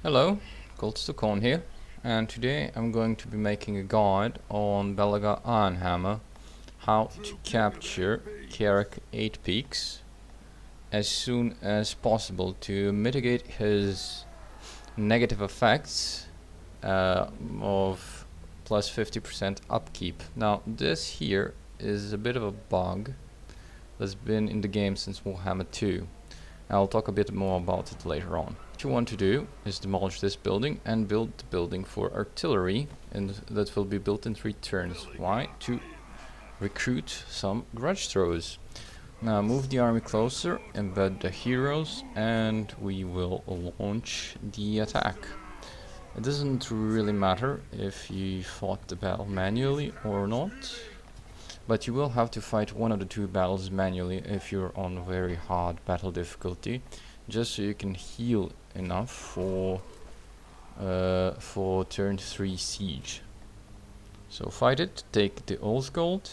Hello, Goldstocon here, and today I'm going to be making a guide on Belegar Ironhammer, how to capture Karak 8 Peaks as soon as possible to mitigate his negative effects of plus 50% upkeep. Now this here is a bit of a bug that's been in the game since Warhammer 2. I'll talk a bit more about it later on. What you want to do is demolish this building and build the building for artillery, and that will be built in 3 turns. Why? To recruit some grudge throwers. Now move the army closer, embed the heroes, and we will launch the attack. It doesn't really matter if you fought the battle manually or not, but you will have to fight one of the 2 battles manually if you're on very hard battle difficulty, just so you can heal enough for turn 3 siege. So fight it, take the old gold,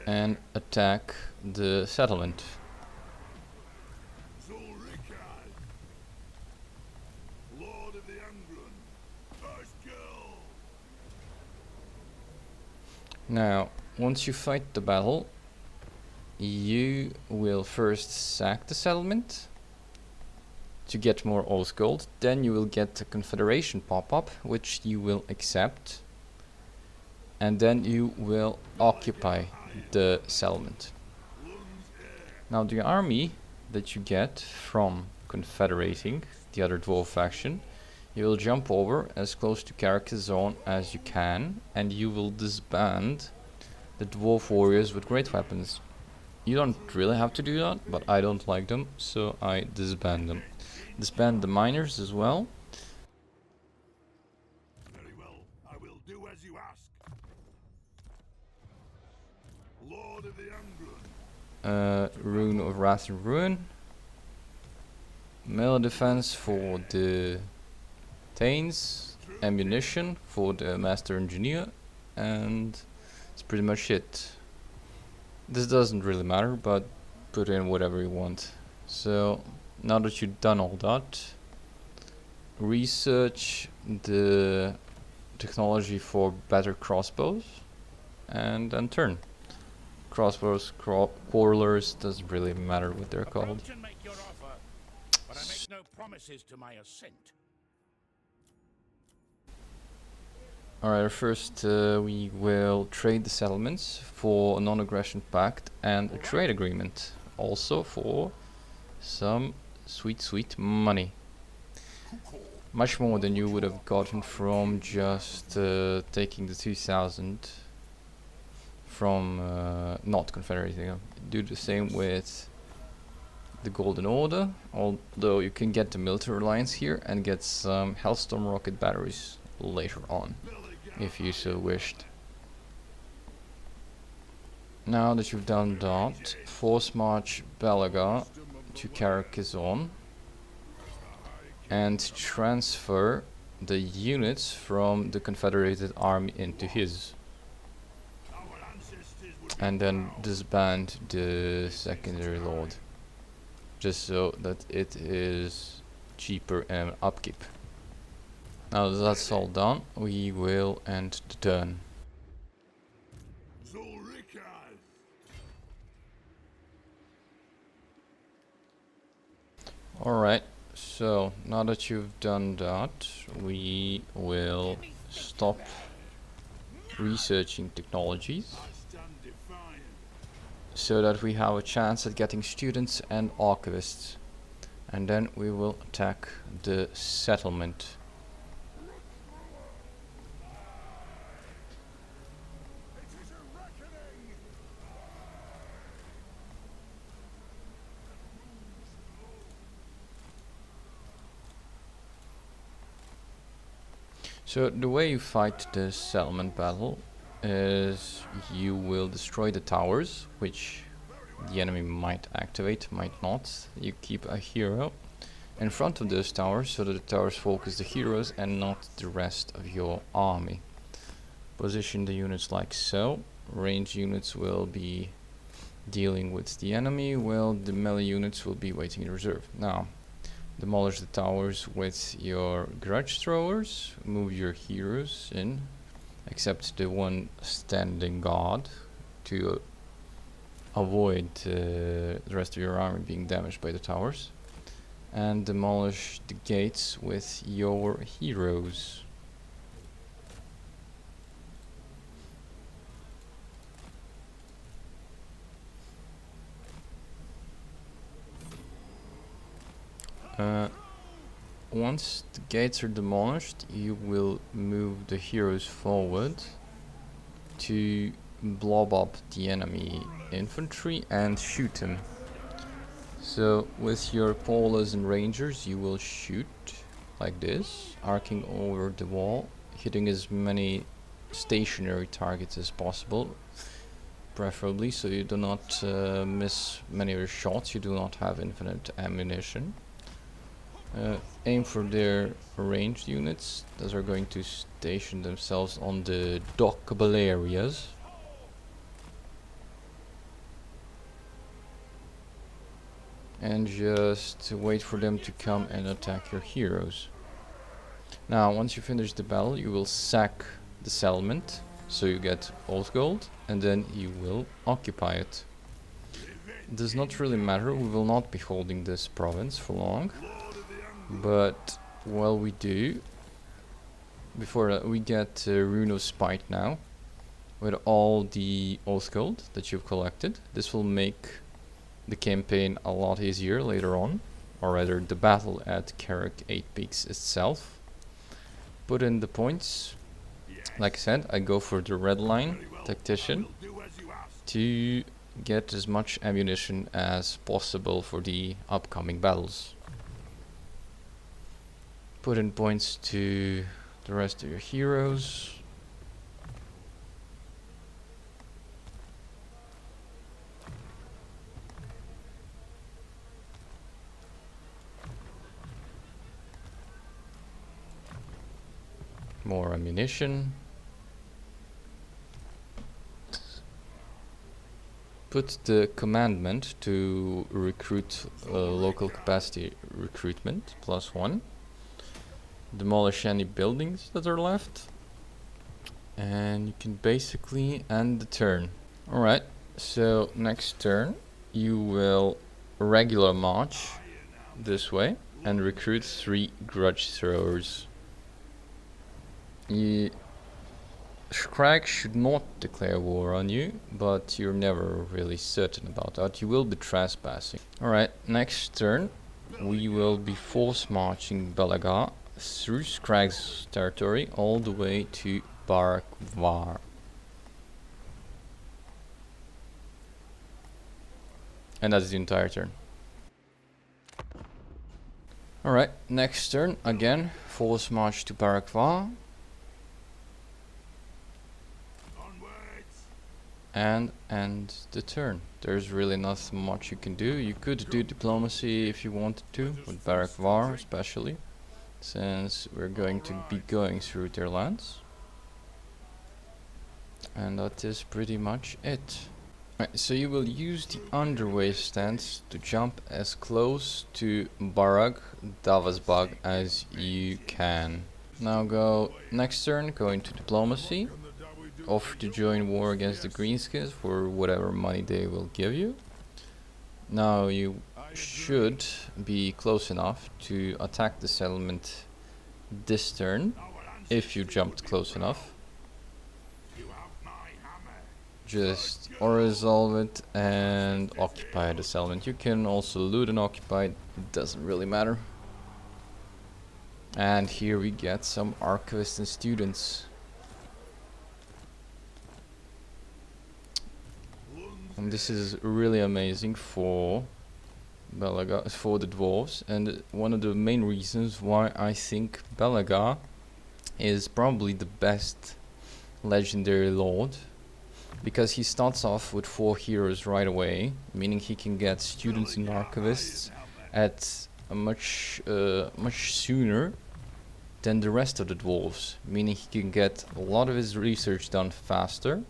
and attack the settlement. Now, once you fight the battle, you will first sack the settlement to get more oath gold. Then you will get a confederation pop-up, which you will accept, and then you will occupy the settlement. Now the army that you get from confederating the other dwarf faction, you will jump over as close to Karak's zone as you can, and you will disband the dwarf warriors with great weapons. You don't really have to do that, but I don't like them, so I disband them. Disband the miners as well. Very well, I will do as you ask. Lord of the Ungrun. Rune of Wrath and Ruin. Melee defense for the Thanes, ammunition for the Master Engineer, and that's pretty much it. This doesn't really matter, but put in whatever you want. So now that you've done all that, research the technology for better crossbows and then turn. Crossbows, quarrelers, doesn't really matter what they're called. But I make no promises to my assent. Alright, first we will trade the settlements for a non-aggression pact and a trade agreement. Also for some sweet money. Much more than you would have gotten from just taking the 2000 from not confederating them. Do the same with the Golden Order, although you can get the military alliance here and get some Hellstorm rocket batteries later on, if you so wished. Now that you've done that, force march Belegar to Karak and transfer the units from the Confederated Army into his. And then disband the secondary lord, just so that it is cheaper in upkeep. Now that that's all done, we will end the turn. Alright, so now that you've done that, we will stop researching technologies so that we have a chance at getting students and archivists, and then we will attack the settlement. So the way you fight this settlement battle is you will destroy the towers, which the enemy might activate, might not. You keep a hero in front of those towers so that the towers focus the heroes and not the rest of your army. Position the units like so. Range units will be dealing with the enemy, well, the melee units will be waiting in reserve. Now, demolish the towers with your grudge throwers, move your heroes in, except the one standing guard, to avoid the rest of your army being damaged by the towers, and demolish the gates with your heroes. Once the gates are demolished, you will move the heroes forward to blob up the enemy infantry and shoot them. So with your polas and rangers, you will shoot like this, arcing over the wall, hitting as many stationary targets as possible, preferably so you do not miss many of your shots. You do not have infinite ammunition. Aim for their ranged units. Those are going to station themselves on the dockable areas. And just wait for them to come and attack your heroes. Now, once you finish the battle, you will sack the settlement, so you get old gold, and then you will occupy it. It does not really matter, we will not be holding this province for long. But while we do, before that, we get Rune of Spite now, with all the oath gold that you've collected. This will make the campaign a lot easier later on, or rather the battle at Karak Eight Peaks itself. Put in the points. Like I said, I go for the red line tactician to get as much ammunition as possible for the upcoming battles. Put in points to the rest of your heroes. More ammunition. Put the commandment to recruit local capacity recruitment, +1. Demolish any buildings that are left, and you can basically end the turn. Alright, so next turn you will regular march this way and recruit 3 grudge throwers. Scrag should not declare war on you, but you're never really certain about that. You will be trespassing. Alright, next turn we will be force marching Belegar through Scrag's territory all the way to Barak Varr. And that's the entire turn. Alright, next turn again, force march to Barak Varr. And end the turn. There's really not much you can do. You could do diplomacy if you wanted to, with Barak Varr especially, since we're going to be going through their lands. And that is pretty much it. Right, so you will use the underway stance to jump as close to Barak Davasbag as you can. Now go next turn, go into diplomacy. Offer to join war against the Greenskins for whatever money they will give you. Now you should be close enough to attack the settlement this turn, if you jumped close enough. Just or resolve it and occupy the settlement. You can also loot and occupy it, doesn't really matter. And here we get some archivists and students. And this is really amazing for Belegar, for the dwarves, and one of the main reasons why I think Belegar is probably the best legendary lord, because he starts off with 4 heroes right away, meaning he can get students and archivists at a much sooner than the rest of the dwarves, meaning he can get a lot of his research done faster.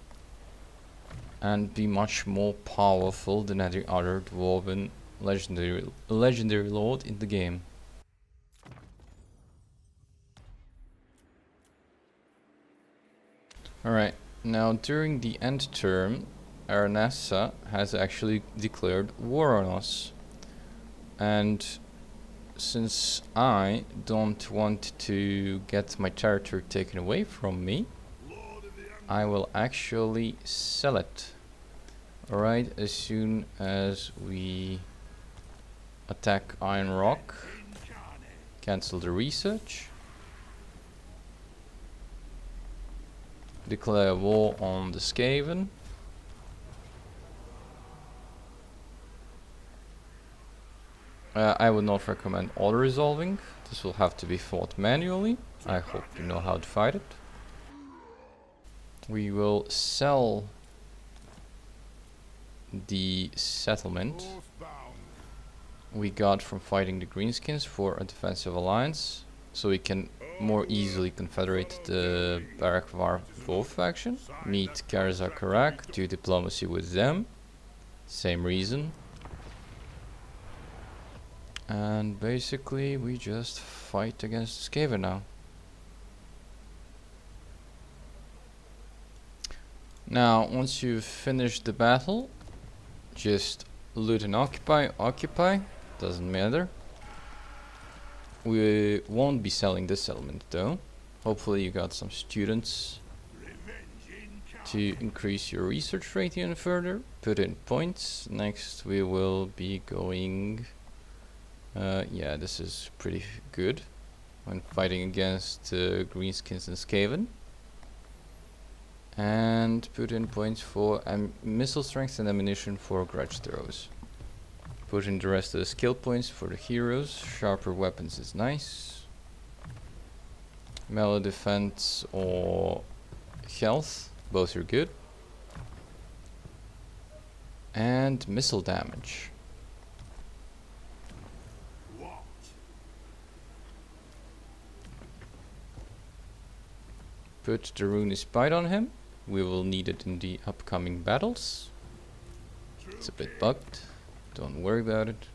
and be much more powerful than any other dwarven legendary lord in the game. Alright, now during the end term, Aranessa has actually declared war on us. And since I don't want to get my territory taken away from me, I will actually sell it. Alright, as soon as we attack Iron Rock, cancel the research, declare war on the Skaven, I would not recommend auto-resolving. This will have to be fought manually. I hope you know how to fight it. We will sell the settlement we got from fighting the Greenskins for a defensive alliance, so we can more easily confederate the Barak Varr faction. Meet Karak, do diplomacy with them. Same reason. And basically we just fight against Skaven now. Now, once you've finished the battle, just loot and occupy, doesn't matter. We won't be selling this settlement though. Hopefully you got some students to increase your research rate even further. Put in points. Next we will be going... yeah, this is pretty good when fighting against Greenskins and Skaven. And put in points for missile strength and ammunition for Grudge throws. Put in the rest of the skill points for the heroes. Sharper weapons is nice. Melee defense or health, both are good. And missile damage. Put the rune is bite on him. We will need it in the upcoming battles. It's a bit bugged. Don't worry about it.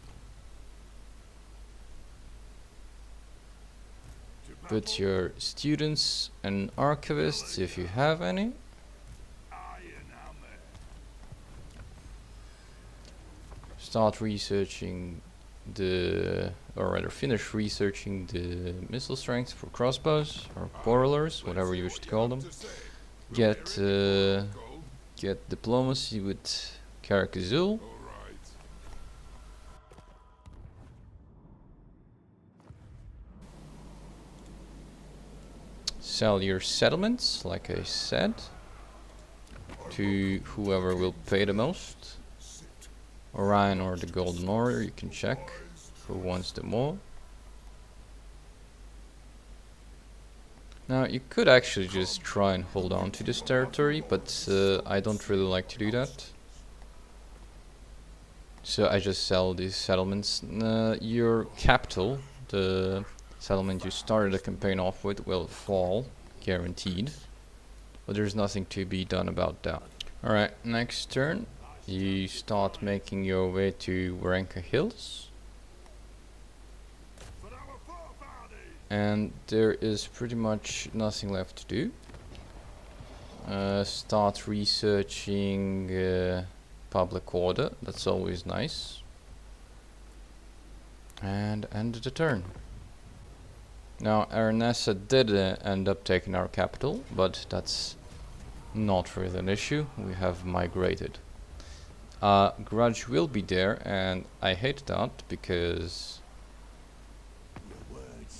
Put your students and archivists, if you have any. Start researching or rather finish researching the missile strength for crossbows or quarrelers, whatever you wish to call them. Get diplomacy with Karak Eight. Sell your settlements, like I said, to whoever will pay the most. Orion or the Golden Order, you can check who wants them more. Now you could actually just try and hold on to this territory, but I don't really like to do that. So I just sell these settlements. Your capital, the settlement you started a campaign off with, will fall, guaranteed. But there's nothing to be done about that. Alright, next turn. You start making your way to Warhammer Hills. And there is pretty much nothing left to do. Start researching public order, that's always nice. And end the turn. Now Aranessa did end up taking our capital, but that's not really an issue, we have migrated. Grudge will be there, and I hate that because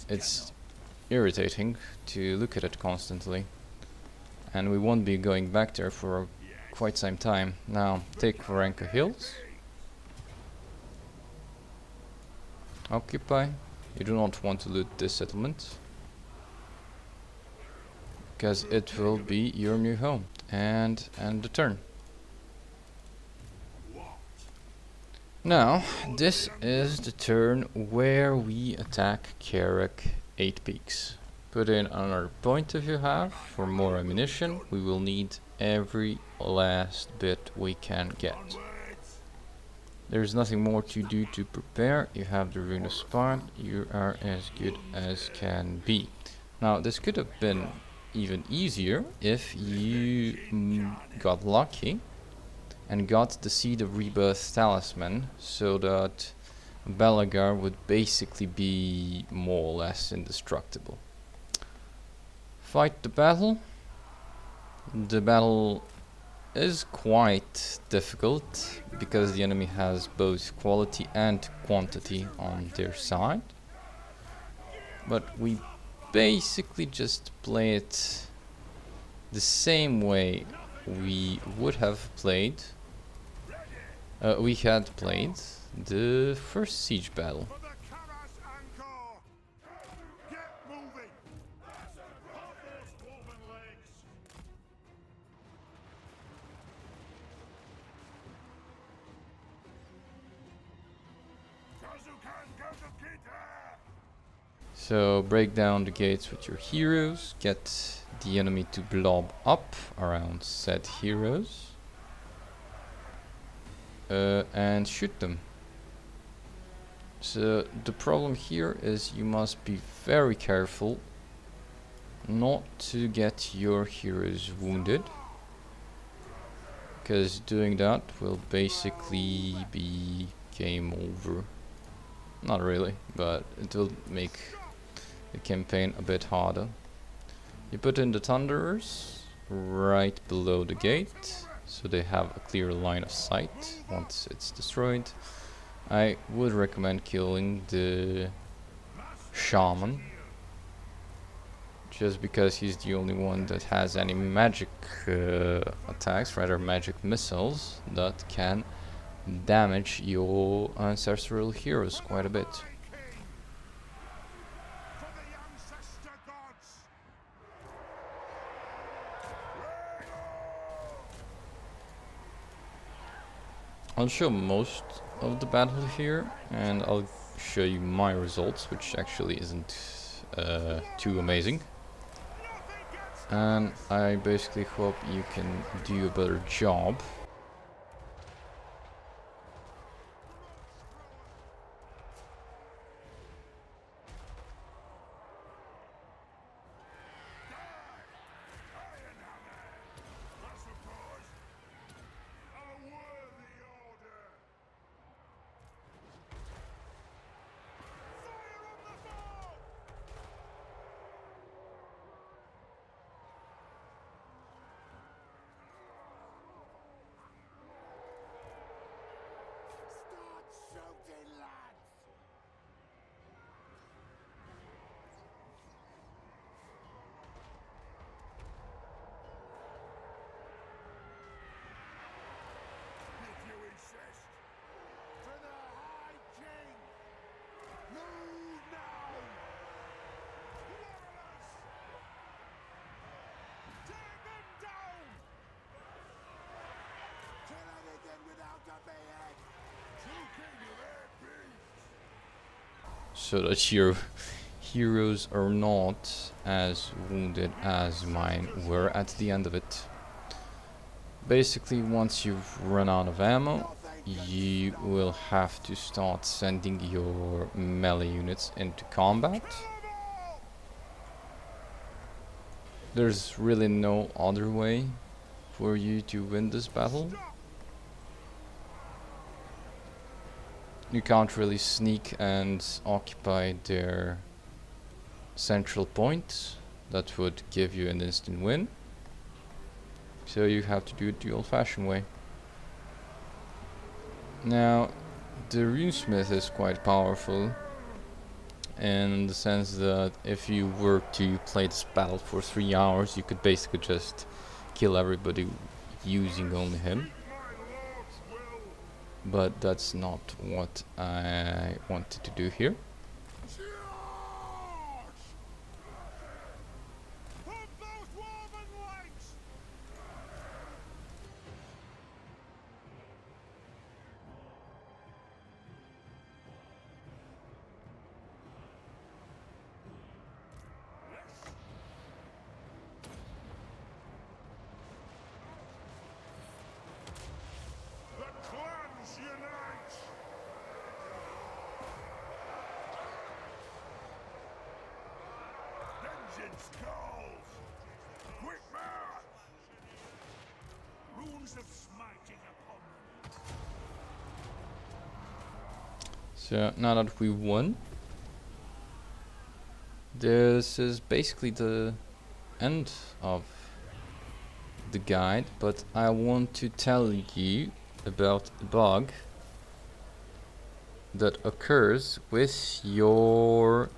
it's irritating to look at it constantly, and we won't be going back there for quite some time. Now take Warhammer Hills, occupy. You do not want to loot this settlement because it will be your new home, and end the turn. Now, this is the turn where we attack Karak Eight Peaks. Put in another point if you have. For more ammunition, we will need every last bit we can get. There's nothing more to do to prepare. You have the rune of spot. You are as good as can be. Now this could have been even easier if you got lucky and got the Seed of Rebirth talisman, so that Belegar would basically be more or less indestructible. Fight the battle. The battle is quite difficult because the enemy has both quality and quantity on their side. But we basically just play it the same way we would have played. We had played the first siege battle. So break down the gates with your heroes, get the enemy to blob up around said heroes, and shoot them. So the problem here is you must be very careful not to get your heroes wounded, because doing that will basically be game over. Not really, but it will make the campaign a bit harder. You put in the Thunderers right below the gate, so they have a clear line of sight once it's destroyed. I would recommend killing the Shaman, just because he's the only one that has any magic attacks, rather magic missiles, that can damage your ancestral heroes quite a bit. I'll show most of the battle here, and I'll show you my results, which actually isn't too amazing. And I basically hope you can do a better job. So that your heroes are not as wounded as mine were at the end of it. Basically, once you've run out of ammo, you will have to start sending your melee units into combat. There's really no other way for you to win this battle. You can't really sneak and occupy their central point. That would give you an instant win. So you have to do it the old-fashioned way. Now, the runesmith is quite powerful, in the sense that if you were to play this battle for 3 hours, you could basically just kill everybody using only him. But that's not what I wanted to do here. skulls! Quick march! Runes of smiting upon them. So now that we won, this is basically the end of the guide, but I want to tell you about a bug that occurs with your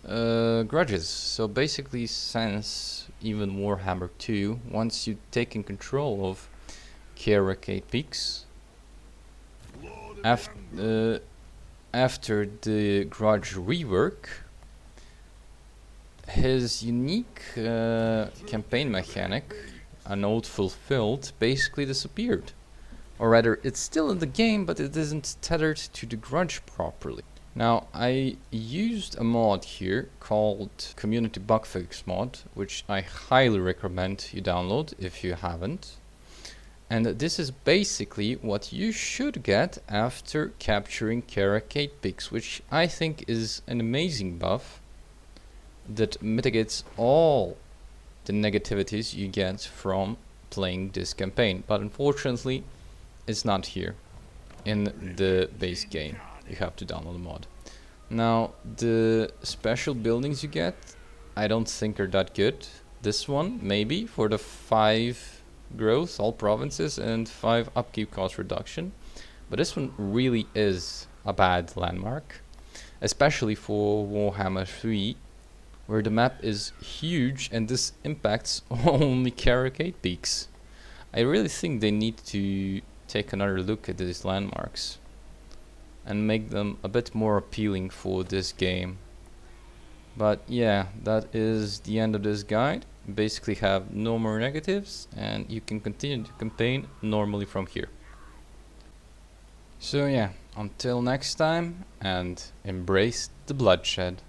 grudges. So basically, since even Warhammer 2, once you've taken control of Karak 8 Peaks, after the Grudge rework, his unique campaign mechanic, a node fulfilled, basically disappeared. Or rather, it's still in the game, but it isn't tethered to the Grudge properly. Now, I used a mod here called Community Bugfix mod, which I highly recommend you download if you haven't. And this is basically what you should get after capturing Karak 8 Peaks, which I think is an amazing buff that mitigates all the negativities you get from playing this campaign. But unfortunately, it's not here in the base game. You have to download the mod. Now, the special buildings you get, I don't think are that good. This one, maybe, for the 5 growth, all provinces, and 5 upkeep cost reduction. But this one really is a bad landmark, especially for Warhammer 3, where the map is huge and this impacts only Karak 8 Peaks. I really think they need to take another look at these landmarks and make them a bit more appealing for this game. But yeah, that is the end of this guide. Basically have no more negatives and you can continue the campaign normally from here. So yeah, until next time, and embrace the bloodshed.